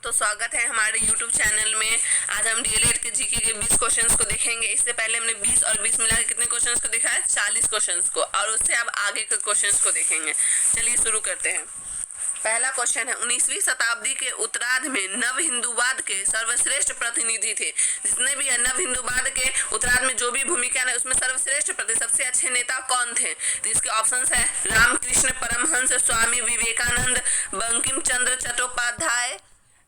तो स्वागत है हमारे YouTube चैनल में। आज हम डीएलएड के जीके के 20 क्वेश्चंस को देखेंगे। इससे पहले हमने 20 और 20 मिला के कितने क्वेश्चंस को देखा है? 40 क्वेश्चंस को, और उससे अब आगे के क्वेश्चंस को देखेंगे। चलिए शुरू करते हैं। पहला क्वेश्चन है, 19वीं शताब्दी के उत्तरार्ध में नव हिंदूवाद के सर्वश्रेष्ठ प्रतिनिधि थे। जितने भी नव हिंदूवाद के उत्तरार्ध में जो भी भूमिका है उसमें सर्वश्रेष्ठ सबसे अच्छे नेता कौन थे? तो इसके ऑप्शंस है रामकृष्ण परमहंस, स्वामी विवेकानंद, बंकिम चंद्र चट्टोपाध्याय,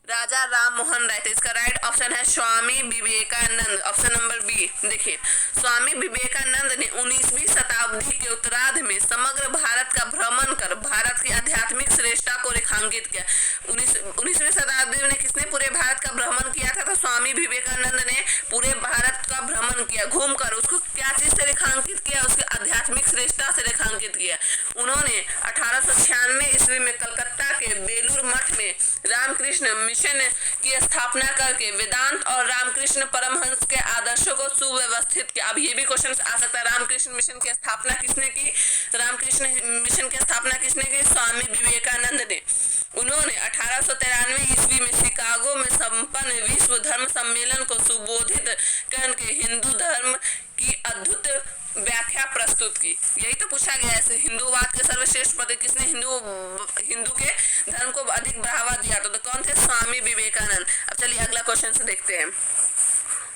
राजा राम मोहन राय। तो इसका राइट ऑप्शन है Swami Vivekananda, option number B. देखिए, स्वामी विवेकानंद ने 19वीं शताब्दी के उत्तरार्ध में समग्र भारत का भ्रमण कर भारत की आध्यात्मिक श्रेष्ठता को रेखांकित किया। 19वीं शताब्दी में किसने पूरे भारत का भ्रमण किया था? तो स्वामी विवेकानंद ने पूरे भारत का भ्रमण किया, घूमकर उसको क्या चीज से रेखांकित किया? उसके आध्यात्मिक श्रेष्ठता से रेखांकित किया। उन्होंने 1896 ईस्वी में कलकत्ता के बेलूर मठ में रामकृष्ण मिशन की स्थापना करके वेदांत और रामकृष्ण परमहंस के आदर्शों को सुव्यवस्थित किया। अब ये भी क्वेश्चन आ सकता है, रामकृष्ण मिशन की स्थापना किसने की? रामकृष्ण मिशन की स्थापना किसने की? स्वामी विवेकानंद ने। उन्होंने 1893 ईस्वी में शिकागो में संपन्न विश्व धर्म सम्मेलन को संबोधित करके हिंदू धर्म की अद्भुत व्याख्या प्रस्तुत की। यही तो पूछा गया है, हिंदूवाद के सर्वश्रेष्ठ पद किसने हिंदू के धर्म को अधिक बढ़ावा दिया? तो कौन थे? स्वामी विवेकानंद। अब चलिए अगला क्वेश्चन से देखते हैं।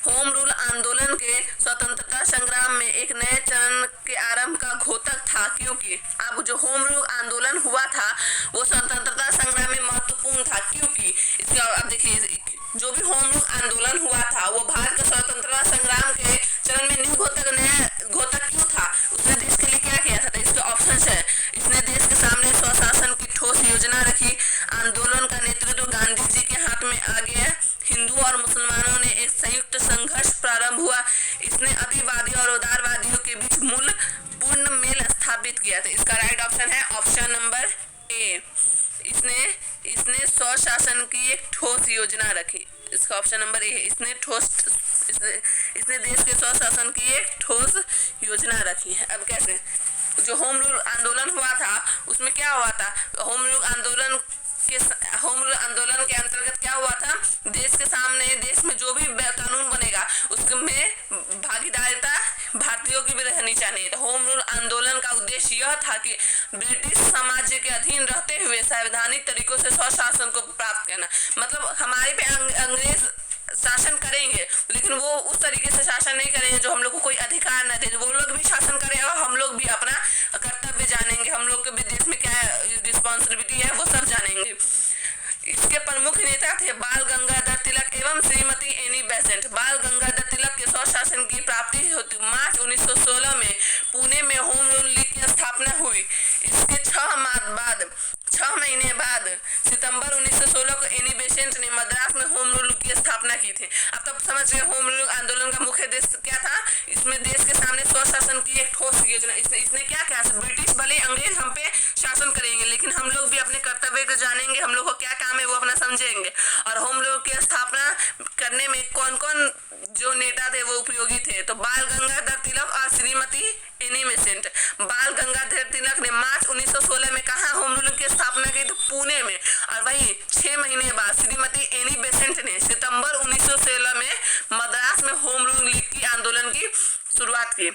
होम रूल आंदोलन के स्वतंत्रता संग्राम में एक नए चरण के आरंभ का घोतक था, क्योंकि अब जो होम रूल आंदोलन हुआ था वो स्वतंत्रता संग्राम में महत्वपूर्ण था। क्योंकि इसका अब देखिए, जो भी होम रूल आंदोलन हुआ था वो भारत के स्वतंत्रता संग्राम के चरण में न्यू घोतक क्यों था? उसने देश के लिए क्या किया था? तो इसके ऑप्शन है, इसने देश के सामने स्वशासन की ठोस योजना रखी, आंदोलन का नेतृत्व गांधी जी के हाथ में आ गया, हिंदू और मुसलमानों ने एक संयुक्त संघर्ष प्रारंभ हुआ, इसने अतिवादी और उदारवादियों के बीच मूल पूर्ण मेल स्थापित किया। तो इसका राइट ऑप्शन है ऑप्शन नंबर ए। इसने स्वशासन की एक ठोस योजना रखी। इसका ऑप्शन नंबर ए है, इसने देश के स्वशासन की एक ठोस योजना रखी है। अब कैसे? जो होम रूल आंदोलन हुआ था उसमें क्या हुआ था? होम रूल आंदोलन के अंतर्गत क्या हुआ था? देश के सामने, देश में जो भी कानून बनेगा उसमें भागीदारिता भारतीयों की भी रहनी चाहिए। तो होम रूल आंदोलन का उद्देश्य यह था कि ब्रिटिश साम्राज्य के अधीन रहते हुए संवैधानिक तरीकों से स्वशासन को प्राप्त करना। मतलब हमारे पे अंग्रेज शासन करेंगे लेकिन वो उस तरीके से शासन नहीं करेंगे जो हम लोग को कोई अधिकार न दे। वो लोग भी शासन करेंगे और हम लोग भी अपना कर्तव्य जानेंगे, हम लोग के भी देश में क्या रिस्पॉन्सिबिलिटी है वो सब जानेंगे। इसके प्रमुख नेता थे बाल गंगाधर तिलक एवं श्रीमती एनी बेसेंट। बाल गंगाधर तिलक के स्वशासन की प्राप्ति होती मार्च 1916 में पुणे में होम रूल लीग की स्थापना हुई। इसके 6 महीने बाद सितंबर 1916 को एनी बेसेंट ने मद्रास में होम रूल की स्थापना की थी। अब तब समझ गए होम रूल आंदोलन का मुख्य उद्देश्य क्या था? इसमें देश के सामने स्वशासन की एक ठोस योजना। इसने क्या किया? ब्रिटिश भले अंग्रेज हम पे शासन करेंगे लेकिन हम लोग भी अपने कर्तव्य को जानेंगे, हम लोग को क्या काम है वो अपना समझेंगे। और होम रूल की स्थापना करने में कौन कौन जो नेता थे वो उपयोगी थे? तो बाल गंगाधर तिलक और श्रीमती एनी बेसेंट। बाल गंगाधर तिलक ने मार्च 1916 में कहा होम रूल की स्थापना की? तो पुणे में। और वहीं 6 महीने बाद श्रीमती एनी बेसेंट ने सितंबर 1916 में मद्रास में होम रूल लीग की आंदोलन की शुरुआत की।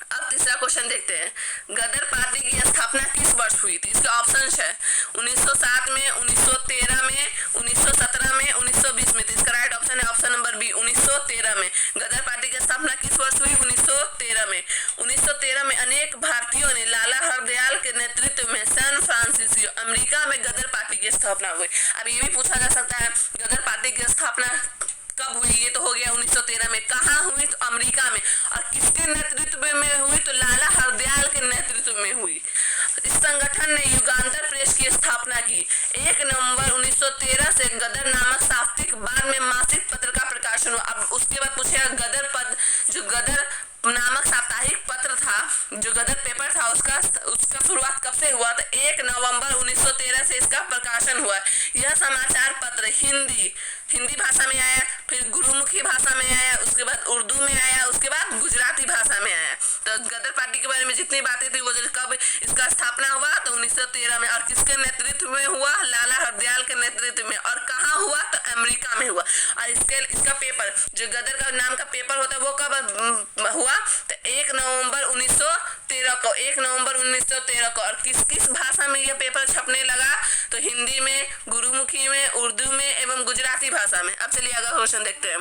अब तीसरा क्वेश्चन देखते हैं। गदर पार्टी की स्थापना किस वर्ष हुई थी? इसके ऑप्शंस है 1907 में, 1913 में, 1917 में, 1920 में। तो इसका राइट ऑप्शन है ऑप्शन नंबर बी, 1913 में। गदर पार्टी की स्थापना किस वर्ष हुई? 1913 में। 1913 में अनेक भारतीयों ने लाला हरदयाल के नेतृत्व में सैन फ्रांसिस्को अमेरिका में गदर पार्टी की स्थापना हुई। अब ये भी पूछा जा सकता है गदर पार्टी की स्थापना कब हुई? ये तो हो गया 1913 में। कहाँ हुई? तो अमेरिका में। और किसके नेतृत्व में हुई? तो लाला हरदयाल के नेतृत्व में हुई। इस संगठन ने युगांतर प्रेस की स्थापना की। 1 नवंबर 1913 से गदर नामक साप्ताहिक, बाद में मासिक पत्र का प्रकाशन हुआ। अब उसके बाद पूछेगा गदर नामक साप्ताहिक पत्र था, जो गदर पेपर था, उसका शुरुआत कब से हुआ? तो 1 नवंबर 1913 से इसका प्रकाशन हुआ। यह समाचार पत्र हिंदी, हिंदी भाषा में आया, फिर गुरुमुखी भाषा में आया, उसके बाद उर्दू में आया, उसके बाद गुजराती भाषा में आया। तो गदर पार्टी के बारे में जितनी बातें थी वो कब इसका स्थापना हुआ तो 1913 में। और किसके नेतृत्व में हुआ? लाला हरदयाल के नेतृत्व में। और कहाँ हुआ? तो अमेरिका में हुआ। और इसका पेपर जो गदर का नाम का पेपर होता है वो कब हुआ? तो 1 नवंबर 1913 को, 1 नवंबर 1913 को। और किस किस भाषा में यह पेपर छपने लगा? तो हिंदी में, गुरुमुखी में, उर्दू में एवं गुजराती भाषा में। अब चलिए अगला क्वेश्चन देखते हैं।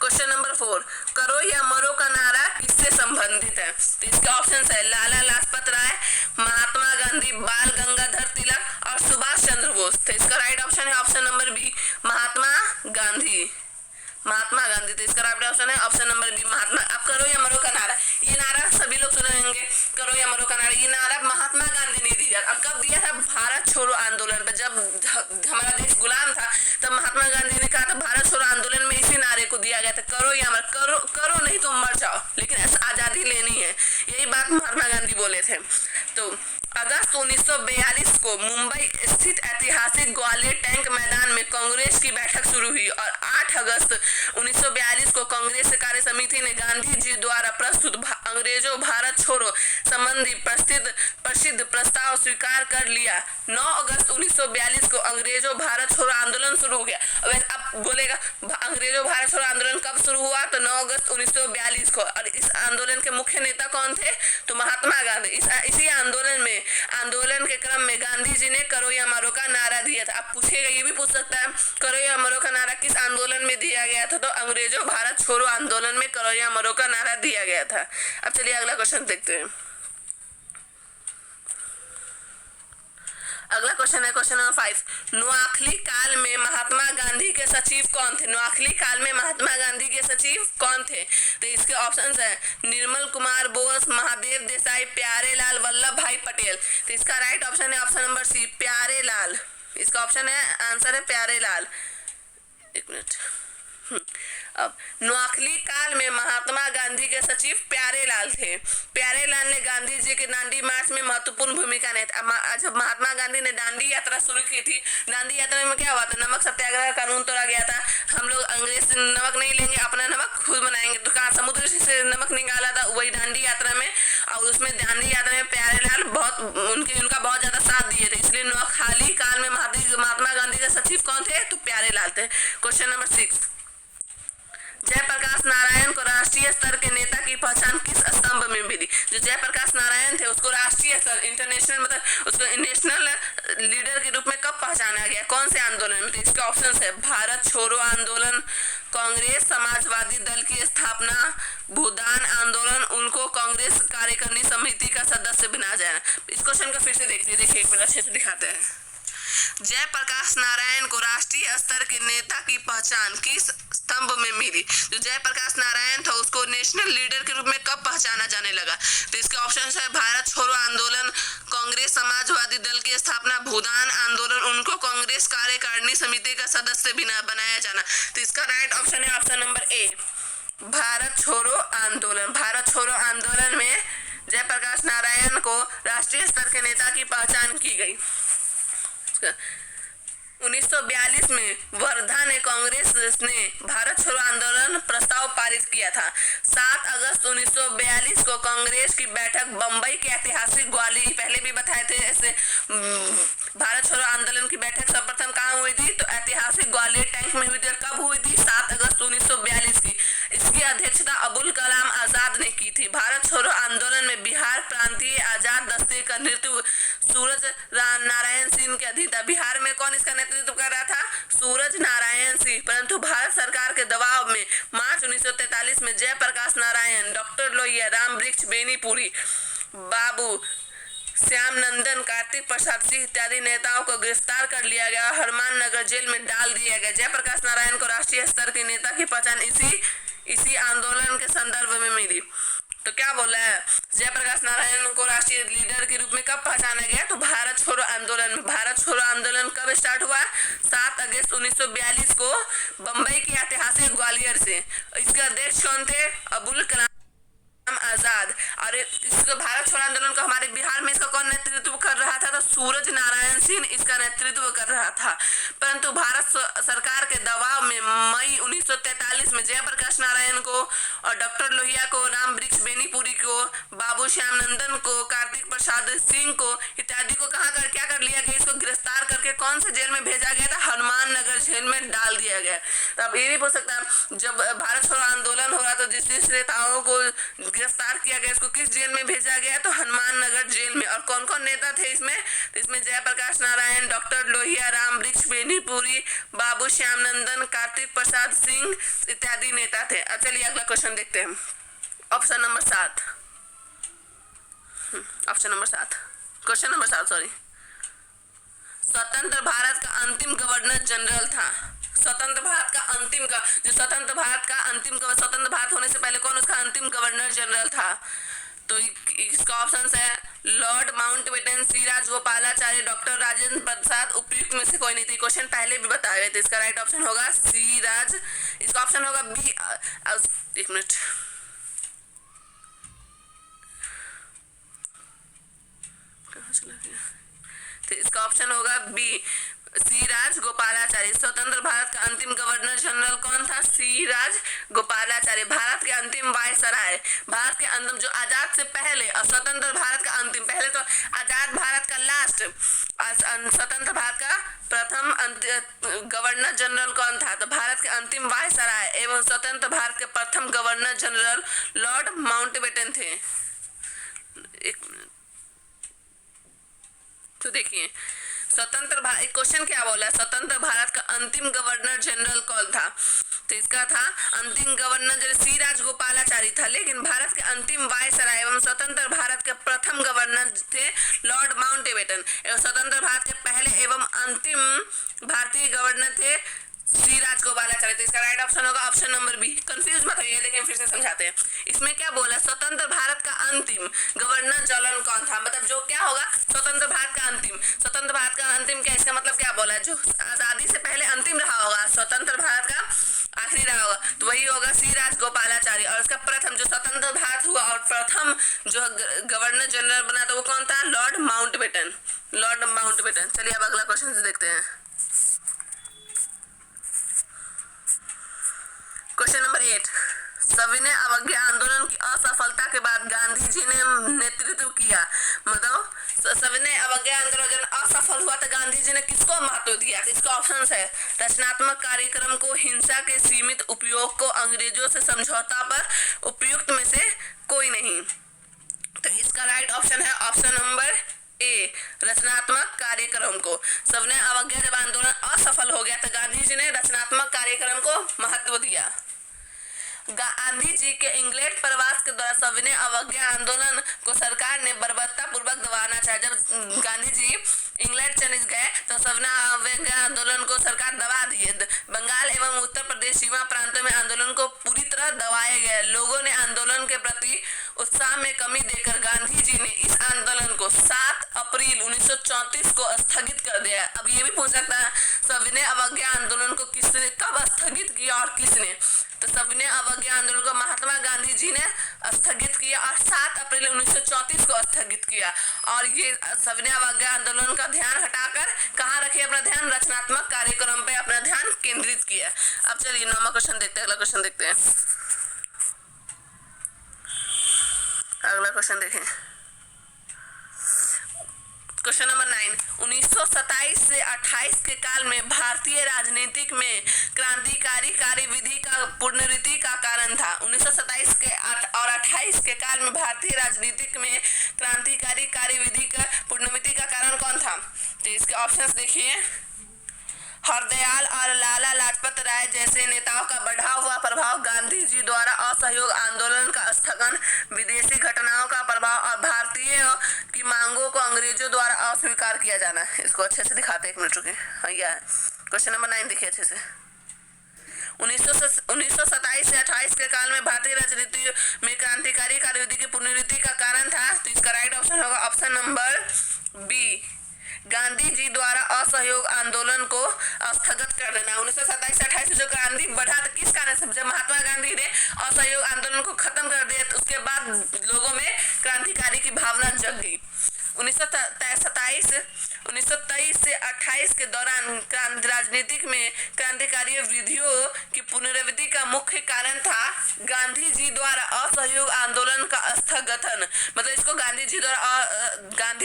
क्वेश्चन नंबर 4, करो या मरो का नारा किससे संबंधित है? तो इसके ऑप्शन है लाला लाजपत राय, महात्मा गांधी, बाल गंगाधर तिलक और सुभाष चंद्र बोस। तो इसका राइट ऑप्शन है option number B, Mahatma Gandhi. Mahatma Gandhi. तो इसका राइट ऑप्शन है ऑप्शन नंबर बी, महात्मा। अब करो या मरो का नारा, ये नारा सभी लोग सुने होंगे, करो या मरो का नारा। ये नारा महात्मा गांधी ने दिया। अब कब दिया था? भारत छोड़ो आंदोलन पे, जब हमारा देश गुलाम था तब महात्मा गांधी ने कहा था भारत छोड़ो आंदोलन में इसी नारे को दिया गया था, करो या मर, करो करो नहीं तो मर जाओ, लेकिन ऐसा आजादी लेनी है, यही बात महात्मा गांधी बोले थे। तो अगस्त 1942 को मुंबई स्थित ऐतिहासिक ग्वालियर टैंक मैदान में कांग्रेस की बैठक शुरू हुई और 8 अगस्त 1942 को कांग्रेस कार्य समिति ने गांधी जी द्वारा प्रस्तुत अंग्रेजों भारत छोड़ो संबंधी प्रसिद्ध प्रस्ताव स्वीकार कर लिया। 9 अगस्त 1942 को अंग्रेजों भारत छोड़ो आंदोलन शुरू हो गया। अब बोलेगा अंग्रेजों भारत छोड़ो आंदोलन कब शुरू हुआ? तो 9 अगस्त 1942 को। और इस आंदोलन के मुख्य नेता कौन थे? तो महात्मा गांधी। इसी आंदोलन के क्रम में गांधी जी ने करो या मरो का नारा दिया था। अब पूछेगा, ये भी पूछ सकता है, करो या मरो का नारा किस आंदोलन में दिया गया था? तो अंग्रेजों भारत छोड़ो आंदोलन में करो या मरो का नारा दिया गया था। अब चलिए अगला क्वेश्चन देखते हैं। अगला क्वेश्चन है क्वेश्चन नंबर 5, नोआखली काल में महात्मा गांधी के सचिव कौन थे? नोआखली काल में महात्मा गांधी के सचिव कौन थे? तो इसके ऑप्शंस है निर्मल कुमार बोस, महादेव देसाई, प्यारे लाल, वल्लभ भाई पटेल। तो इसका राइट ऑप्शन है ऑप्शन नंबर सी, प्यारे लाल। इसका ऑप्शन है, आंसर है प्यारे लाल। एक मिनट। अब नोआखली काल में महात्मा गांधी के सचिव प्यारे लाल थे। प्यारे लाल ने गांधी जी के दांडी मार्च में महत्वपूर्ण भूमिका निभाई। जब महात्मा गांधी ने दांडी यात्रा शुरू की थी, दांडी यात्रा में क्या हुआ था? नमक सत्याग्रह का कानून तोड़ा गया था। हम लोग अंग्रेज से नमक नहीं लेंगे, अपना नमक खुद बनाएंगे। तो कहाँ समुद्र से नमक निकाला था, वही दांडी यात्रा में। और उसमें दांडी यात्रा में प्यारे लाल उनका बहुत ज्यादा साथ दिए थे, इसलिए नोआखली काल में महात्मा गांधी के सचिव कौन थे? तो प्यारे लाल थे। क्वेश्चन नंबर 6, जयप्रकाश नारायण को राष्ट्रीय स्तर के नेता की पहचान किस स्तंभ में मिली? जो जयप्रकाश नारायण थे उसको राष्ट्रीय स्तर, इंटरनेशनल, मतलब उसको नेशनल लीडर के रूप में कब पहचाना गया? कौन से आंदोलन में? तो इसके ऑप्शन है भारत छोड़ो आंदोलन, कांग्रेस समाजवादी दल की स्थापना, भूदान आंदोलन, उनको कांग्रेस कार्यकारिणी समिति का सदस्य बनाया जाए। इस क्वेश्चन को फिर से देखिए, एक मिनट अच्छे से दिखाते हैं। जयप्रकाश नारायण को राष्ट्रीय स्तर के नेता की पहचान किस स्तंभ में मिली? जो जयप्रकाश नारायण था उसको नेशनल लीडर के रूप में कब पहचाना जाने लगा? तो इसके ऑप्शन है भारत छोड़ो आंदोलन, कांग्रेस समाजवादी दल की स्थापना, भूदान आंदोलन, उनको कांग्रेस कार्यकारिणी समिति का सदस्य बनाया जाना। तो इसका राइट ऑप्शन है ऑप्शन नंबर ए, भारत छोड़ो आंदोलन। भारत छोड़ो आंदोलन में जयप्रकाश नारायण को राष्ट्रीय स्तर के नेता की पहचान की गई। 1942 में वर्धा ने कांग्रेस ने भारत छोड़ो आंदोलन प्रस्ताव पारित किया था। 7 अगस्त 1942 को कांग्रेस की बैठक बंबई के ऐतिहासिक ग्वालियर, पहले भी बताए थे ऐसे, भारत छोड़ो आंदोलन की बैठक सर्वप्रथम कहाँ हुई थी? तो ऐतिहासिक ग्वालियर टैंक में हुई थी। कब हुई थी? 7 अगस्त 1942 की। इसकी अध्यक्षता अबुल कलाम आजाद ने की थी। भारत छोड़ो आंदोलन में बिहार प्रांतीय आजाद दस्ते का नेतृत्व सूरज नारायण सिंह के अधीन था। बिहार में कौन इसका नेतृत्व कर रहा था? सूरज नारायण सिंह। परंतु भारत सरकार के दबाव में मार्च 1943 में जयप्रकाश नारायण, डॉक्टर लोहिया, राम वृक्ष बेनीपुरी, बाबू श्याम नंदन, कार्तिक प्रसाद सिंह इत्यादि नेताओं को गिरफ्तार कर लिया गया, हनुमान नगर जेल में डाल दिया गया। जयप्रकाश नारायण को राष्ट्रीय स्तर के नेता की पहचान इसी आंदोलन के संदर्भ में मिली। तो क्या बोला है? जयप्रकाश नारायण को राष्ट्रीय लीडर के रूप में कब पहचाना गया? तो भारत छोड़ो आंदोलन में। भारत छोड़ो आंदोलन कब स्टार्ट हुआ? 7 अगस्त 1942 को बंबई के ऐतिहासिक ग्वालियर से। इसके अध्यक्ष कौन थे? अबुल कलाम। आजाद। और इसको भारत छोड़ो आंदोलन को हमारे बिहार में इसका कौन नेतृत्व कर रहा था? तो सूरज नारायण सिंह इसका नेतृत्व कर रहा था। परंतु भारत सरकार के दबाव में मई 1943 में जयप्रकाश नारायण को और डॉक्टर लोहिया को, राम वृक्ष बेनीपुरी को, बाबू श्याम नंदन को, कार्तिक प्रसाद सिंह को इत्यादि को क्या कर लिया गया? इसको गिरफ्तार करके कौन से जेल में भेजा गया था? हनुमान नगर जेल में डाल दिया गया। तो अब ये भी पूछ सकता है, जब भारत छोड़ो आंदोलन हो रहा तो जिस नेताओं को गिरफ्तार किया गया इसको किस जेल में भेजा गया? तो हनुमान नगर जेल में। और कौन कौन नेता थे इसमें? तो इसमें जयप्रकाश नारायण, डॉक्टर लोहिया, राम वृक्ष बेनीपुरी, बाबू श्याम नंदन, कार्तिक प्रसाद सिंह इत्यादि नेता थे। अब चलिए अगला क्वेश्चन देखते हैं। ऑप्शन नंबर 7, क्वेश्चन नंबर 7 स्वतंत्र भारत का अंतिम गवर्नर जनरल था। स्वतंत्र भारत का स्वतंत्र भारत होने से पहले कौन उसका अंतिम गवर्नर जनरल था? तो इसका ऑप्शन है लॉर्ड माउंटबेटन, सी राजगोपालाचारी, डॉक्टर राजेंद्र प्रसाद, उपयुक्त में से कोई नहीं थी। क्वेश्चन पहले भी बताए गए थे। इसका राइट ऑप्शन होगा सी राज। इसका ऑप्शन होगा बी। एक मिनट, तो इसका ऑप्शन होगा बी, सी राजगोपालाचारी। स्वतंत्र भारत का अंतिम गवर्नर जनरल कौन था? सी राजगोपालाचारी। भारत के अंतिम वायसराय, भारत के अंतिम जो आजाद से पहले और स्वतंत्र भारत का अंतिम, पहले तो आजाद भारत का लास्ट, स्वतंत्र भारत का प्रथम गवर्नर जनरल कौन था? तो भारत के अंतिम वायसराय एवं स्वतंत्र भारत के प्रथम गवर्नर जनरल लॉर्ड माउंटबेटन थे। एक मिनट, तो देखिए स्वतंत्र भारत, क्वेश्चन क्या बोला? स्वतंत्र भारत का अंतिम गवर्नर जनरल कौन था? तो इसका था अंतिम गवर्नर जनरल सी राजगोपालाचारी था। लेकिन भारत के अंतिम वायसराय एवं स्वतंत्र भारत के प्रथम गवर्नर थे लॉर्ड माउंटबेटन। एवं स्वतंत्र भारत के पहले एवं अंतिम भारतीय गवर्नर थे सी राजगोपालाचारी। तो इसका राइट ऑप्शन होगा ऑप्शन नंबर बी। कंफ्यूज मत होइए, लेकिन फिर से समझाते हैं। इसमें क्या बोला? स्वतंत्र भारत का अंतिम गवर्नर जनरल कौन था? मतलब जो क्या होगा? स्वतंत्र भारत का अंतिम, स्वतंत्र भारत का अंतिम क्या, इसका मतलब क्या बोला? जो आजादी से पहले अंतिम रहा होगा, स्वतंत्र भारत का आखिरी रहा होगा, तो वही होगा सी राजगोपालाचारी। और उसका प्रथम जो स्वतंत्र भारत हुआ और प्रथम जो गवर्नर जनरल बना था वो कौन था? Lord Mountbatten. चलिए अब अगला क्वेश्चन देखते हैं। क्वेश्चन नंबर 8, सविनय अवज्ञा आंदोलन की असफलता के बाद गांधी जी ने नेतृत्व किया। मतलब सविनय अवज्ञा आंदोलन जब असफल हुआ तो गांधी जी ने किसको महत्व दिया? इसका ऑप्शन है रचनात्मक कार्यक्रम को, हिंसा के सीमित उपयोग को, अंग्रेजों से समझौता पर, उपयुक्त में से कोई नहीं। तो इसका राइट ऑप्शन है ऑप्शन नंबर ए, रचनात्मक कार्यक्रम को। सविनय अवज्ञा जब आंदोलन असफल हो गया तो गांधी जी ने रचनात्मक कार्यक्रम को महत्व दिया। गांधी जी के इंग्लैंड प्रवास के दौरान सविनय अवज्ञा आंदोलन को सरकार ने बर्बरता पूर्वक दबाना चाहा। जब गांधी जी इंग्लैंड चले गए तो सविनय अवज्ञा आंदोलन को सरकार दबा दिए। बंगाल एवं उत्तर प्रदेश सीमा प्रांतों में आंदोलन को पूरी तरह दबाए गए। लोगों ने आंदोलन के प्रति उत्साह में कमी देकर गांधी जी ने इस आंदोलन को 7 अप्रैल 1934 को स्थगित कर दिया। अब ये भी पूछ सकता है सविनय अवज्ञा आंदोलन को किसने कब स्थगित किया और किसने? तो सविनय अवज्ञा आंदोलन को महात्मा गांधी जी ने स्थगित किया और 7 अप्रैल 1934 को स्थगित किया। और ये सविनय अवज्ञा आंदोलन का ध्यान हटाकर कहाँ रखे अपना ध्यान? रचनात्मक कार्यक्रम पे अपना ध्यान केंद्रित किया। अब चलिए 9वां क्वेश्चन देखते हैं। अगला क्वेश्चन देखते हैं। अगला क्वेश्चन देखें, क्वेश्चन नंबर 9, 1927 से 28 के काल में भारतीय राजनीतिक में क्रांतिकारी कार्यविधि का पुनरीति का कारण था। 1927 के और 28 के काल में भारतीय राजनीतिक में क्रांतिकारी कार्यविधि का पुनरीति का कारण कौन था? तो इसके ऑप्शंस देखिए। हरदयाल और लाला लाजपत राय जैसे नेताओं का बढ़ा हुआ प्रभाव, गांधी जी द्वारा असहयोग आंदोलन का स्थगन, विदेशी घटनाओं का प्रभाव और भारतीयों की मांगों को अंग्रेजों द्वारा अस्वीकार किया जाना। इसको अच्छे से दिखाते हैं, 1 मिनट रुके। हाँ, यह क्वेश्चन नंबर 9 देखिए अच्छे से। 1927 से 28 के काल में भारतीय राजनीति में क्रांतिकारी कार्यविधि की पुनरीति का कारण था। तो इसका राइट ऑप्शन होगा option number B, Gandhi ji द्वारा असहयोग आंदोलन को स्थगित कर देना। 1927 से 28 में जो क्रांति बढ़ा तो किस कारण से, जब महात्मा गांधी ने असहयोग आंदोलन को खत्म कर दिया तो उसके बाद लोगों में क्रांतिकारी की भावना जग गई। 1923 से 28 के दौरान राजनीतिक में क्रांतिकारी विधियों की पुनरावृत्ति का मुख्य कारण था गांधी जी द्वारा असहयोग आंदोलन का स्थगन, मतलब इसको गांधी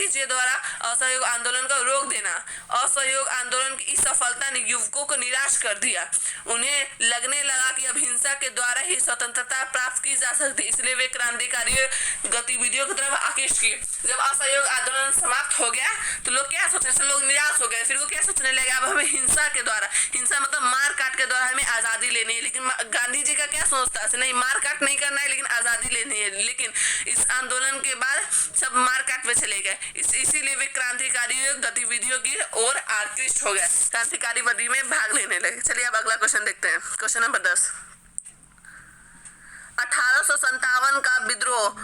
जी द्वारा असहयोग आंदोलन को रोक देना। असहयोग आंदोलन की इस सफलता ने युवकों को निराश कर दिया। उन्हें लगने लगा कि अब हिंसा के द्वारा ही स्वतंत्रता प्राप्त की जा सकती, इसलिए वे क्रांतिकारी गतिविधियों की तरफ आकृष्ट किए। जब असहयोग आंदोलन समाप्त हो गया तो लोग क्या सोचने से लोग निराश हो गए, फिर वो क्या सोचने लगे अब हमें हिंसा के द्वारा, हिंसा मतलब मार काट के द्वारा हमें आज़ादी लेनी है। लेकिन गांधी जी का क्या सोचता है, नहीं मार काट नहीं करना है लेकिन आज़ादी लेनी है। लेकिन इस आंदोलन के बाद सब मार काट पे चले गए, इसीलिए वे क्रांतिकारी गतिविधियों की ओर आकृष्ट हो गए, क्रांतिकारी विधि में भाग लेने लगे। चलिए अब अगला क्वेश्चन देखते हैं। क्वेश्चन नंबर 10, 1857 का विद्रोह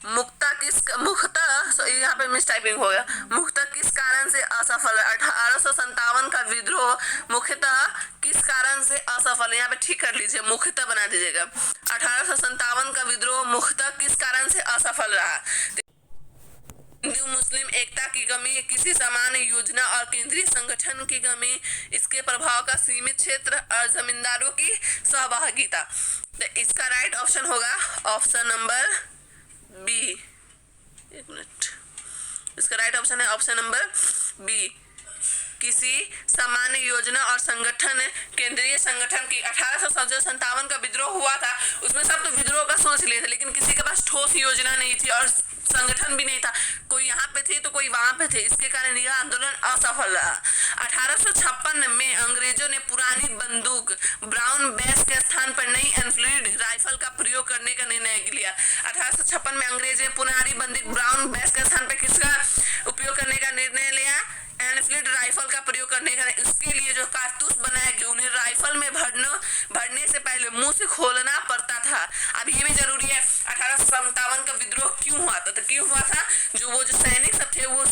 मुख्यतः यहाँ पे मिस टाइपिंग हो गया, मुख्यतः किस कारण से असफल है। 1857 का विद्रोह मुख्यतः किस कारण से असफल, यहाँ पे ठीक कर लीजिए, मुख्यतः बना दीजिएगा। 1857 का विद्रोह मुख्यतः किस कारण से असफल रहा। हिंदू मुस्लिम एकता की कमी, किसी सामान्य योजना और केंद्रीय संगठन की कमी, इसके प्रभाव का सीमित क्षेत्र और जमींदारों की सहभागिता। तो इसका राइट ऑप्शन होगा ऑप्शन नंबर बी। एक मिनट, इसका राइट ऑप्शन है ऑप्शन नंबर बी, किसी सामान्य योजना और संगठन, केंद्रीय संगठन की। 1857 का विद्रोह हुआ था उसमें सब तो विद्रोह का सोच लिए थे, लेकिन किसी के पास ठोस योजना नहीं थी और संगठन भी नहीं था, कोई यहाँ पे थे तो कोई वहां पे थे, इसके कारण यह आंदोलन असफल रहा। 1856 में अंग्रेजों ने पुरानी बंदूक ब्राउन बेस के स्थान पर नई एनफील्ड राइफल का प्रयोग करने का निर्णय लिया। 1856 में अंग्रेज ने पुरानी बंदूक ब्राउन बेस के स्थान पर किसका उपयोग करने का निर्णय लिया, एनफील्ड राइफल का प्रयोग करने का। इसके लिए जो कारतूस बनाया गया उन्हें राइफल में भरने से पहले मुंह से खोलना पड़ता था। अब ये भी जरूरी है, 1857 का विद्रोह क्यों हुआ था, तो क्यों हुआ था, वो जो सैनिक सब थे, वो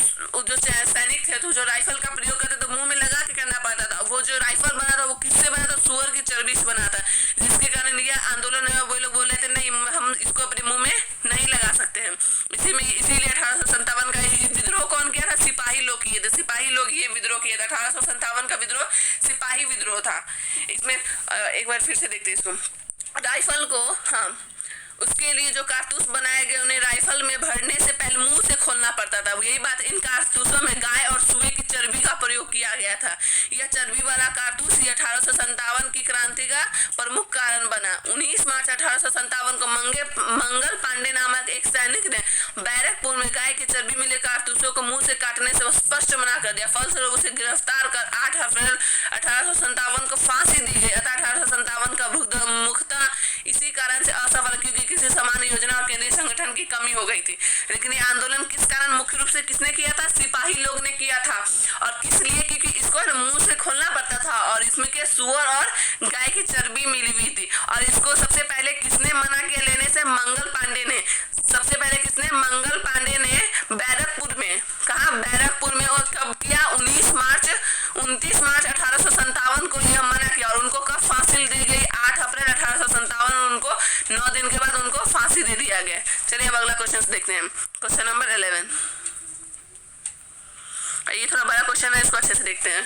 जो सैनिक थे तो जो राइफल का प्रयोग करते तो मुंह में लगा के करना पड़ता था। वो जो राइफल बना था वो किससे बना था, सुअर की चर्बी से बना था, जिसके कारण यह आंदोलन है वो लोग बोल रहे थे नहीं हम इसको अपने मुंह में नहीं लगा सकते हैं। इसीलिए 1857 का विद्रोह कौन किया था, सिपाही लोग किए थे, सिपाही लोग ये विद्रोह किया था। 1857 का विद्रोह सिपाही विद्रोह था। इसमें एक बार फिर से देखते हैं इसको, राइफल को, हाँ, उसके लिए जो कारतूस बनाए गए उन्हें राइफल में भरने से पहले मुंह से खोलना पड़ता था। यही बात, इन कारतूसों में गाय और सुअर की चर्बी का प्रयोग किया गया था। यह चर्बी वाला कारतूस 1857 की क्रांति का प्रमुख कारण बना। 19 मार्च 1857 को मंगल पांडे नामक एक सैनिक ने बैरकपुर में गाय की चर्बी मिले कारतूसों को मुंह से काटने से स्पष्ट मना कर दिया। फलस्वरूप उसे गिरफ्तार कर 8 अप्रैल 1857 को फांसी दी गई। 1857 का मुख्यतः इसी कारण से असफल, क्योंकि किसी सामान्य योजना और केंद्रीय संगठन की कमी हो गई थी। लेकिन ये आंदोलन किस कारण मुख्य रूप से किसने किया था, सिपाही लोग ने किया था। और किस लिए, क्योंकि इसको मुंह से खोलना पड़ता था और इसमें के सुअर और गाय की चर्बी मिली हुई थी। और इसको सबसे पहले किसने मना किया लेने से, मंगल पांडे ने। सबसे पहले किसने, मंगल पांडे ने बैरकपुर में, कहा बैरकपुर में, और कब किया, 29 मार्च 1857 को यह मना किया और उनको कब फांसी दी गई, 8 अप्रैल 1857, उनको 9 दिन के बाद उनको फांसी दे दिया गया। चलिए अब अगला क्वेश्चन देखते हैं, क्वेश्चन नंबर 11। ये थोड़ा बड़ा क्वेश्चन है, इसको अच्छे से देखते हैं।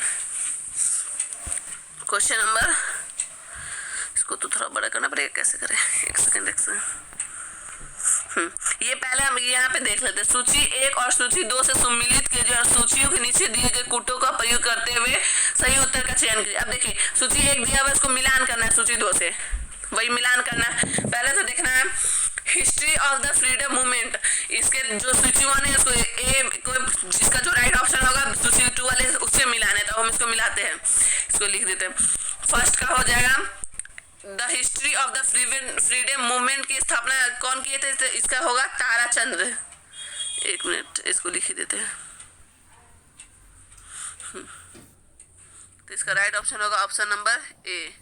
क्वेश्चन नंबर, इसको तो थोड़ा बड़ा करना पड़ेगा, कैसे करें, एक सेकंड। ये पहले हम यहाँ पे देख लेते हैं। सूची 1 और सूची 2 से सम्मिलित कीजिए और सूचियों के नीचे दिए गए कूटों का प्रयोग करते हुए सही उत्तर का चयन कीजिए। अब देखिए सूची 1 दिया हुआ, इसको मिलान करना है सूची 2 से, वही मिलान करना है। पहले तो देखना है history of the freedom movement, इसके जो सूची 1 है उसको जिसका जो राइट ऑप्शन होगा सूची 2 वाले उससे मिलाना है, तो हम इसको मिलाते हैं, इसको लिख देते हैं। फर्स्ट का हो जाएगा the history of the freedom movement की स्थापना कौन किए थे, तो इसका होगा ताराचंद्र। एक मिनट, इसको लिख ही देते हैं। तो इसका राइट ऑप्शन होगा ऑप्शन नंबर ए,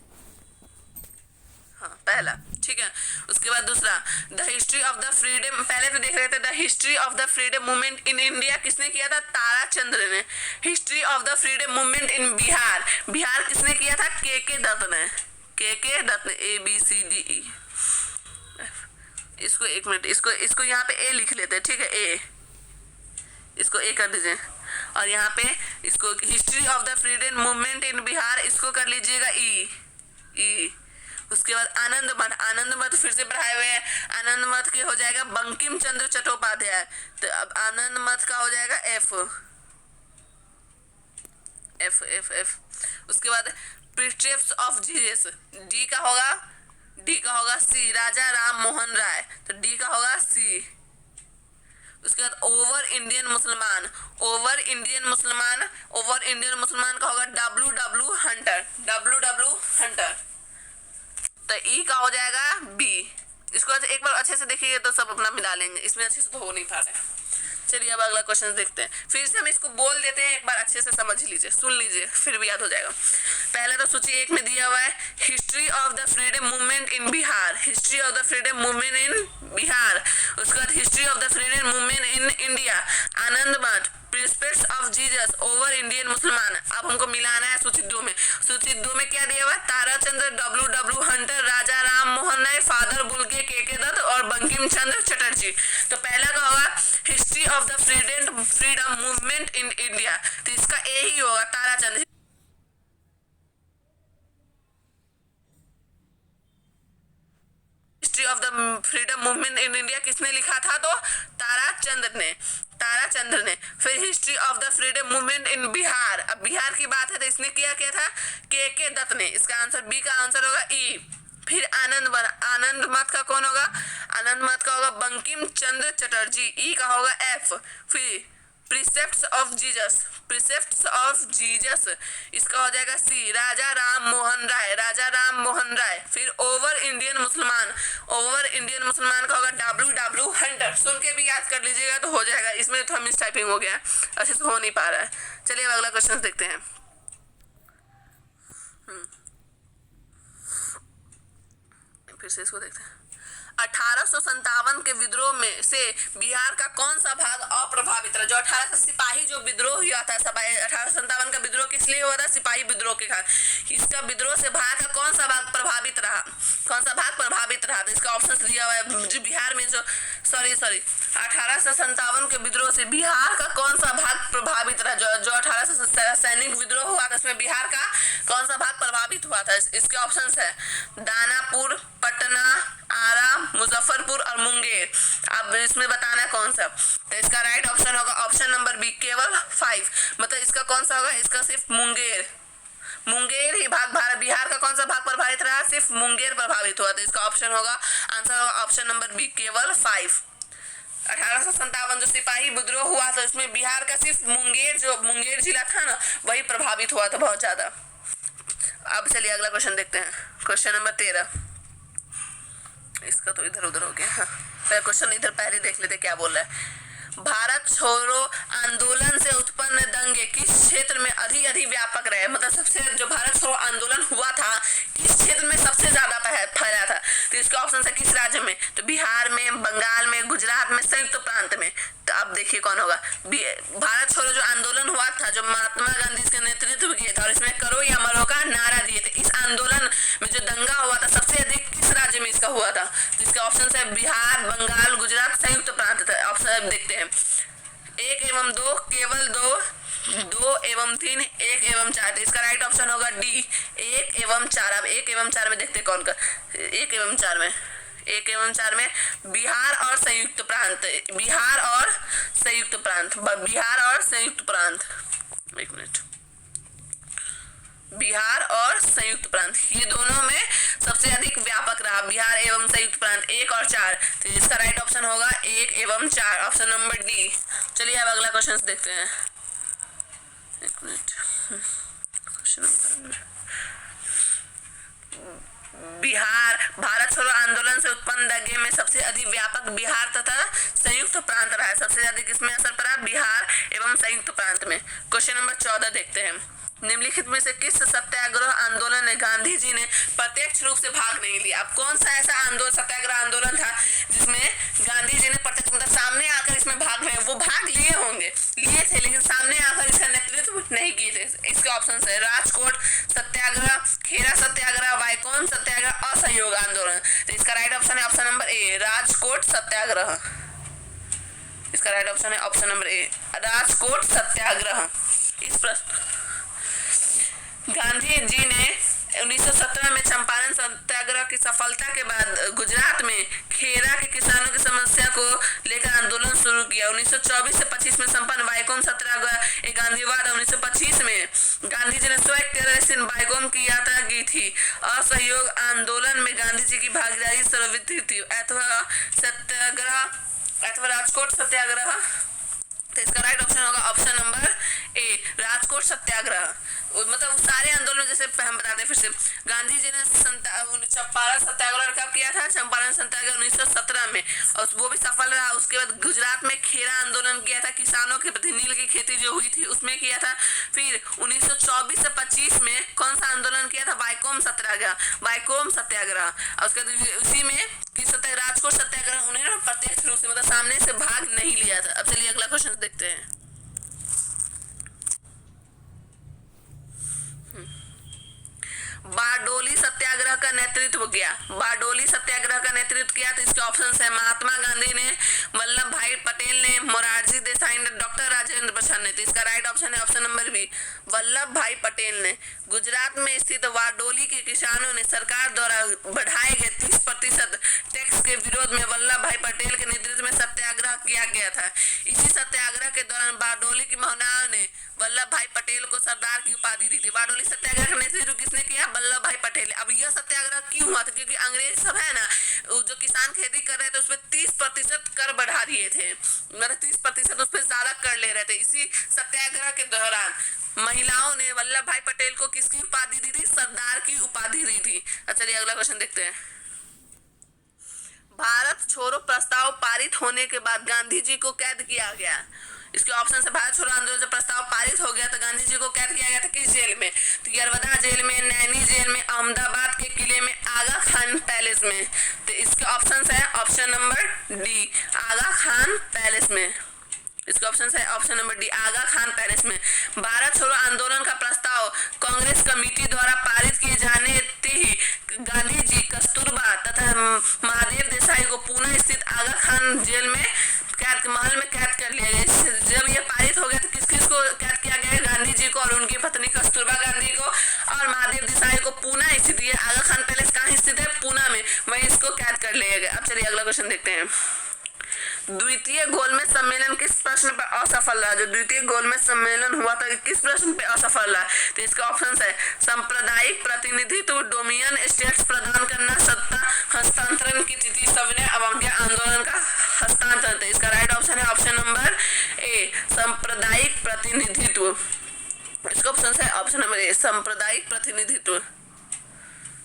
हाँ पहला, ठीक है। उसके बाद दूसरा the history of the freedom, पहले तो देख रहे थे the history of the freedom movement in India किसने किया था, तारा ताराचंद्र ने। History of the freedom movement in Bihar, Bihar किसने किया था? के दत्त ने, के दत्त ने। ABCDE, इसको एक मिनट, इसको यहाँ पे ए लिख लेते हैं, ठीक है, ए, इसको ए कर दीजिए। और यहाँ पे इसको history of the freedom movement in Bihar, इसको कर लीजिएगा ई। उसके बाद आनंद मठ, आनंद मठ फिर से पढ़ाए हुए हैं, आनंद मठ के हो जाएगा बंकिम चंद्र चट्टोपाध्याय, तो अब आनंद मठ का हो जाएगा एफ। उसके बाद प्रिंसेप्स ऑफ जीसस, डी का होगा सी, राजा राम मोहन राय, तो डी का होगा सी। उसके बाद ओवर इंडियन मुसलमान का होगा WW हंटर, तो ई का हो जाएगा बी। इसको एक बार अच्छे से देखिए तो सब अपना मिला लेंगे, इसमें अच्छे से तो हो नहीं पा रहा है। चलिए अब अगला क्वेश्चन देखते हैं, फिर से हम इसको बोल देते हैं, एक बार अच्छे से समझ लीजिए, सुन लीजिए, फिर भी याद हो जाएगा। पहले तो सूची 1 में दिया हुआ है history of the freedom movement in Bihar, history of the freedom movement in Bihar. उसके बाद history of the freedom movement in India, Anand Math, precepts of Jesus, our Indian Musalman. अब हमको मिलाना है सूची 2 में। सूची 2 में क्या दिया हुआ है? ताराचंद्र, WW हंटर, राजा राम मोहन राय, फादर बुल्के, के दत्त और बंकिम चंद्र चटर्जी। तो पहला का होगा history of the freedom movement in India, तो इसका ए ही होगा, Tarachandra. History of the freedom movement in India किसने लिखा था? तो ताराचंद्र ने। फिर history of the freedom movement in Bihar, अब बिहार की बात है तो इसने किया था? के दत्त ने। इसका आंसर बी का आंसर होगा ई। फिर आनंद मठ का कौन होगा? आनंद मठ का होगा बंकिम चंद्र चटर्जी, ई का होगा एफ। फिर प्रिंसेप्स ऑफ जीसस, इसका हो जाएगा सी, राजा राम मोहन राय। फिर ओवर इंडियन मुसलमान का होगा WW हंटर। सुन के भी याद कर लीजिएगा तो हो जाएगा, इसमें थोड़ा मिस टाइपिंग हो गया, अच्छे से हो नहीं पा रहा है। चलिए अब अगला क्वेश्चन देखते हैं। फिर से इसको देखते हैं। 1857 के विद्रोह में से बिहार का कौन सा भाग अप्रभावित रहा? जो 18 सिपाही जो विद्रोह हुआ था, 1857 का विद्रोह किस लिए हुआ था? सिपाही विद्रोह के कारण। इसका विद्रोह से भारत का कौन सा भाग प्रभावित रहा? तो इसका ऑप्शन दिया हुआ है, जो बिहार में जो 1857 के विद्रोह से बिहार का कौन सा भाग प्रभावित रहा? जो 1800 सैनिक विद्रोह हुआ था, उसमें बिहार का कौन सा भाग प्रभावित हुआ था? इसके ऑप्शन है दानापुर, पटना, आरा, मुजफ्फरपुर और मुंगेर। अब इसमें बताना है कौन सा, तो इसका राइट ऑप्शन होगा ऑप्शन नंबर बी, केवल 5। मतलब इसका कौन सा होगा? इसका सिर्फ मुंगेर ही भाग, बिहार का कौन सा भाग प्रभावित रहा? सिर्फ मुंगेर प्रभावित हुआ, तो इसका ऑप्शन होगा, आंसर होगा ऑप्शन नंबर बी, केवल 5। 1857 जो सिपाही विद्रोह हुआ था, उसमें बिहार का सिर्फ मुंगेर जिला था ना, वही प्रभावित हुआ था बहुत ज्यादा। अब चलिए अगला क्वेश्चन देखते हैं, क्वेश्चन नंबर 13। इसका तो इधर उधर हो गया, क्वेश्चन इधर पहले देख लेते क्या बोल रहा है। भारत छोड़ो आंदोलन से उत्पन्न दंगे किस क्षेत्र में अधिक व्यापक रहे? मतलब सबसे जो भारत छोड़ो आंदोलन हुआ था, किस क्षेत्र में सबसे ज्यादा फैला था? तो इसका ऑप्शन है किस राज्य में? तो बिहार में, बंगाल में, गुजरात में, संयुक्त प्रांत में। तो अब देखिए कौन होगा। भारत छोड़ो जो आंदोलन हुआ था, जो महात्मा गांधी के नेतृत्व किया था, और इसमें करो या मरो का नारा दिए थे। इस आंदोलन में जो दंगा हुआ था, सबसे अधिक किस राज्य में इसका हुआ था? तो इसका ऑप्शन है बिहार, बंगाल, गुजरात, संयुक्त प्रांत। ऑप्शन देखते हैं, 1 एवं 2, केवल 2 एवं 3, 1 एवं 4। तो इसका राइट ऑप्शन होगा डी, 1 एवं 4। अब 1 एवं 4 में देखते कौन का। 1 एवं 4 में बिहार और संयुक्त प्रांत, बिहार और संयुक्त प्रांत। एक मिनट, बिहार और संयुक्त प्रांत, ये दोनों में सबसे अधिक व्यापक रहा, बिहार एवं संयुक्त प्रांत, 1 और 4। तो इसका राइट ऑप्शन होगा 1 एवं 4, ऑप्शन नंबर डी। चलिए अब अगला क्वेश्चन देखते हैं। एक मिनट, भारत छोड़ो आंदोलन से उत्पन्न दंगे में सबसे अधिक व्यापक बिहार तथा संयुक्त प्रांत रहा है। सबसे ज्यादा किसमें असर पड़ा? बिहार एवं संयुक्त प्रांत में। क्वेश्चन नंबर 14 देखते हैं। निम्नलिखित में से किस सत्याग्रह आंदोलन ने गांधी गांधी जी ने प्रत्यक्ष रूप से भाग नहीं लिया। अब कौन सा ऐसा आंदोलन, सत्याग्रह आंदोलन था जिसमें गांधी जी ने प्रत्यक्ष मतलब सामने आकर इसमें भाग नहीं, वो भाग लिए होंगे, लिए थे, लेकिन सामने आकर इसका नेतृत्व नहीं किए थे। इसके ऑप्शन है राजकोट सत्याग्रह, खेरा सत्याग्रह, वाइकोम सत्याग्रह, असहयोग आंदोलन। तो इसका राइट ऑप्शन है ऑप्शन नंबर ए, राजकोट सत्याग्रह। इसका राइट ऑप्शन है ऑप्शन नंबर ए, राजकोट सत्याग्रह। इस प्रश्न गांधी जी ने 1917 में चंपारण सत्याग्रह की सफलता के बाद गुजरात में खेरा के किसानों की समस्या को लेकर आंदोलन शुरू किया। 1924 से 25 में संपन्न वाइकोम सत्याग्रह एक गांधीवाद है। 1925 में गांधी जी ने 141 दिन वाइकोम की यात्रा की थी। असहयोग आंदोलन में गांधी जी की भागीदारी सर्वविदित थी। अथवा सत्याग्रह अथवा राजकोट सत्याग्रह। तो इसका राइट ऑप्शन होगा ऑप्शन नंबर ए, राजकोट सत्याग्रह। मतलब सारे आंदोलन जैसे हम बताते हैं फिर से, गांधी जी ने चंपारण सत्याग्रह कब किया था? चंपारण सत्याग्रह 1917 में, और वो भी सफल रहा। उसके बाद गुजरात में खेरा आंदोलन किया था, किसानों के प्रति नील की खेती जो हुई थी उसमें किया था। फिर 1924 से 25 में कौन सा आंदोलन किया था? वाइकोम सत्याग्रह, वाइकोम सत्याग्रह। और उसके बाद उसी में राजकोट सत्याग्रह उन्होंने प्रत्यक्ष रूप से मतलब सामने से भाग नहीं लिया था। अब चलिए अगला क्वेश्चन देखते हैं। बारडोली सत्याग्रह का नेतृत्व किया, बारडोली सत्याग्रह का नेतृत्व किया। तो इसके ऑप्शन है महात्मा गांधी ने, वल्लभ भाई पटेल ने, मोरारजी देसाई ने, डॉक्टर राजेंद्र प्रसाद ने। तो इसका राइट ऑप्शन है ऑप्शन नंबर बी, वल्लभ भाई पटेल ने। गुजरात में स्थित बारडोली के किसानों ने सरकार द्वारा बढ़ाए गए 30% टैक्स के विरोध में वल्लभ भाई पटेल के नेतृत्व में सत्याग्रह किया गया था। इसी सत्याग्रह के दौरान बारडोली की महिलाओं ने वल्लभ भाई पटेल को सरदार की उपाधि दी थी। बारडोली सत्याग्रह का नेतृत्व किसने किया? वल्लभ भाई पटेल। अब यह सत्याग्रह क्यों हुआ था? क्योंकि अंग्रेज सब है ना, जो किसान खेती कर रहे थे उसपे 30% कर बढ़ा दिए थे, मतलब 30% उस पर ज्यादा कर ले रहे थे। इसी सत्याग्रह के दौरान महिलाओं ने वल्लभ भाई पटेल को किसकी उपाधि दी थी? सरदार की उपाधि दी थी। चलिए अगला क्वेश्चन देखते हैं। भारत छोड़ो प्रस्ताव पारित होने के बाद गांधी जी को कैद किया गया। इसके ऑप्शन से भारत छोड़ो आंदोलन जब प्रस्ताव पारित हो गया तो गांधी जी को कैद किया गया था किस जेल में? तो यरवदा जेल में, नैनी जेल में, अहमदाबाद के किले में, आगा खान पैलेस में। तो इसके ऑप्शन है ऑप्शन नंबर डी, आगा खान पैलेस में। इसके ऑप्शन है ऑप्शन नंबर डी, आगा खान पैलेस में। भारत छोड़ो आंदोलन का प्रस्ताव कांग्रेस कमेटी द्वारा पारित किए जाने ही गांधी जी कस्तूरबा तथा महादेव देसाई को पुणे स्थित आगा खान जेल में महल में कैद कर लिया गया। जब ये पारित हो गया तो किस किस को कैद किया गया? गांधी जी को और उनकी पत्नी कस्तूरबा गांधी को और महादेव देसाई को। पुणे स्थित ये आगा खान पैलेस कहाँ स्थित है? पुणे में, वहीं इसको कैद कर लिया गया। अब चलिए अगला क्वेश्चन देखते हैं। द्वितीय गोलमेज सम्मेलन किस प्रश्न पर असफल रहा? जो द्वितीय गोलमेज सम्मेलन हुआ था किस प्रश्न पे असफल रहा? तो इसके ऑप्शन है सांप्रदायिक प्रतिनिधित्व, डोमिनियन स्टेट्स प्रदान करना, सत्ता हस्तांतरण की तिथि, सविनय अवज्ञा आंदोलन का हस्तांतरण। इसका राइट ऑप्शन है ऑप्शन नंबर ए, सांप्रदायिक प्रतिनिधित्व। इसका ऑप्शन है ऑप्शन नंबर ए, सांप्रदायिक प्रतिनिधित्व,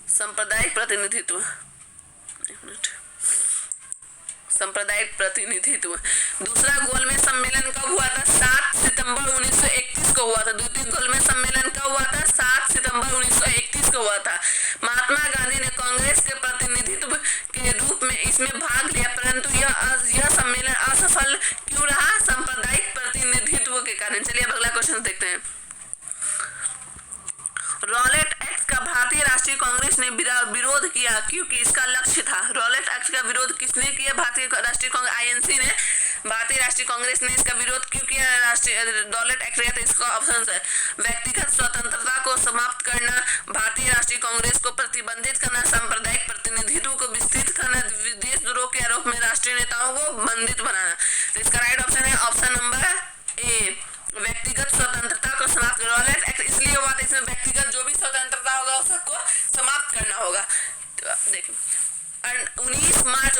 सांप्रदायिक प्रतिनिधित्व। एक मिनट, सांप्रदायिक प्रतिनिधित्व। दूसरा गोलमेज सम्मेलन कब हुआ था? 7 सितंबर 1931 को हुआ था। द्वितीय गोलमेज सम्मेलन कब हुआ था? 7 सितंबर 1931 को हुआ था। महात्मा गांधी ने कांग्रेस के प्रतिनिधित्व के रूप में इसमें भाग लिया, परंतु यह सम्मेलन असफल क्यों रहा? सांप्रदायिक प्रतिनिधित्व के कारण। चलिए अगला क्वेश्चन देखते हैं। रॉलेट एक्ट का भारतीय राष्ट्रीय कांग्रेस ने विरोध किया क्योंकि इसका लक्ष्य था। रॉलेट एक्ट का विरोध किसने किया? भारतीय राष्ट्रीय कांग्रेस आईएनसी ने। भारतीय राष्ट्रीय कांग्रेस ने इसका विरोध क्यों किया? रॉलेट एक्ट किया था। इसका ऑप्शन है व्यक्तिगत स्वतंत्रता को समाप्त करना, भारतीय राष्ट्रीय कांग्रेस को प्रतिबंधित करना, सांप्रदायिक प्रतिनिधित्व को विस्तृत करना, देशद्रोह के आरोप में राष्ट्रीय नेताओं को बंदित बनाना। तो इसका राइट ऑप्शन है ऑप्शन नंबर ए, व्यक्तिगत स्वतंत्रता को समाप्त। रॉलेट एक्ट इसलिए हुआ था, इसमें व्यक्तिगत जो भी स्वतंत्रता होगा उस सबको समाप्त करना होगा। तो देखिए 19 मार्च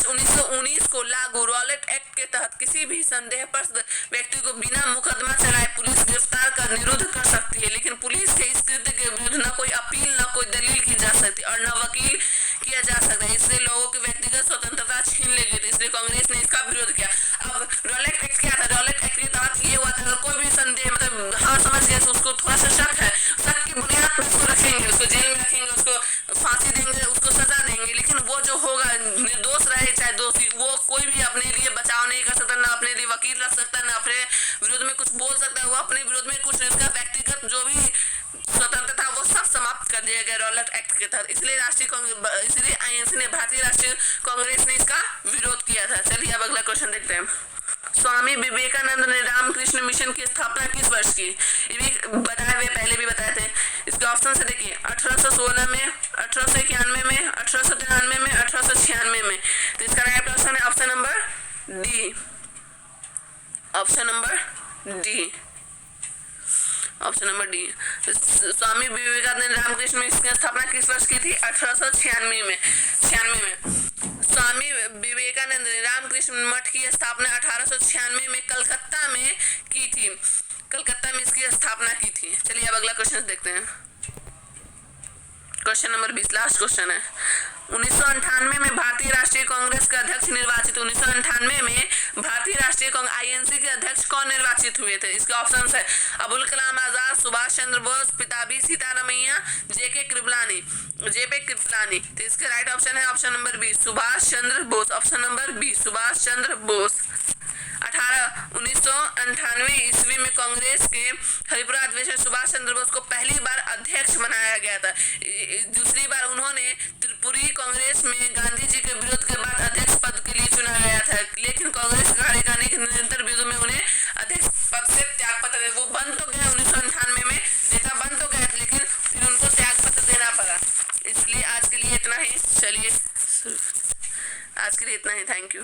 1919 को लागू रॉलेट एक्ट के तहत किसी भी संदेहप्रद व्यक्ति को बिना मुकदमा चलाए पुलिस गिरफ्तार कर निरुद्ध कर सकती है, लेकिन पुलिस के इस कृत्य के विरुद्ध न कोई अपील, न कोई दलील की जा सकती और न वकील किया जा सकता है। इससे लोगों की व्यक्तिगत स्वतंत्रता छीन ली गई थी, इसलिए कांग्रेस ने इसका विरोध किया। अब रॉलेट एक्ट क्या था? रॉलेट एक्ट के तहत ये हुआ था, कोई भी संदेह मतलब हाँ समझ गया तो उसको थोड़ा सा शक है, शक की बुनियाद पर कर दिया गया रॉलेट एक्ट के तहत। इसलिए INC ने, भारतीय राष्ट्रीय कांग्रेस ने इसका विरोध किया था। चलिए अब अगला क्वेश्चन देखते हैं। स्वामी विवेकानंद ने रामकृष्ण मिशन की स्थापना किस वर्ष की? ये भी बताए हुए, पहले भी बताए थे। इसके ऑप्शन से देखिए, 1816 में, 1891 में, 1893 में, 1896 में। तो इसका राइट ऑप्शन है option number D, option number D, option number D. Swami Vivekananda ने रामकृष्ण मिशन की स्थापना किस वर्ष की थी? 1896 में। स्वामी विवेकानंद ने रामकृष्ण मठ की स्थापना 1896 में कलकत्ता में की थी। कलकत्ता में इसकी स्थापना की थी। चलिए अब अगला क्वेश्चन देखते हैं। क्वेश्चन नंबर 20, लास्ट क्वेश्चन है। 1998 में भारतीय राष्ट्रीय कांग्रेस के अध्यक्ष निर्वाचित, 1998 में भारतीय राष्ट्रीय कांग्रेस INC के अध्यक्ष कौन निर्वाचित हुए थे? इसके ऑप्शन है अबुल कलाम आजाद, सुभाष चंद्र बोस, पिताजी सीतारामैया, JK कृपलानी। तो इसका राइट ऑप्शन है option number B, Subhash Chandra Bose. Option number B, Subhash Chandra Bose. 1998 ईस्वी में कांग्रेस के हरिपुरा अधिवेशन सुभाष चंद्र बोस को पहली बार अध्यक्ष बनाया गया था। दूसरी बार उन्होंने त्रिपुरी कांग्रेस में गांधी जी के विरोध के बाद अध्यक्ष पद के लिए चुना गया था, लेकिन कांग्रेस कार्यकारिणी के निरंतर विरोध में उन्हें अध्यक्ष पद से त्याग पत्र, वो बन तो गए 1998 में, नेता बन तो गए, लेकिन फिर उनको त्याग पत्र देना पड़ा। इसलिए आज के लिए इतना ही। चलिए आज के लिए इतना ही। Thank you.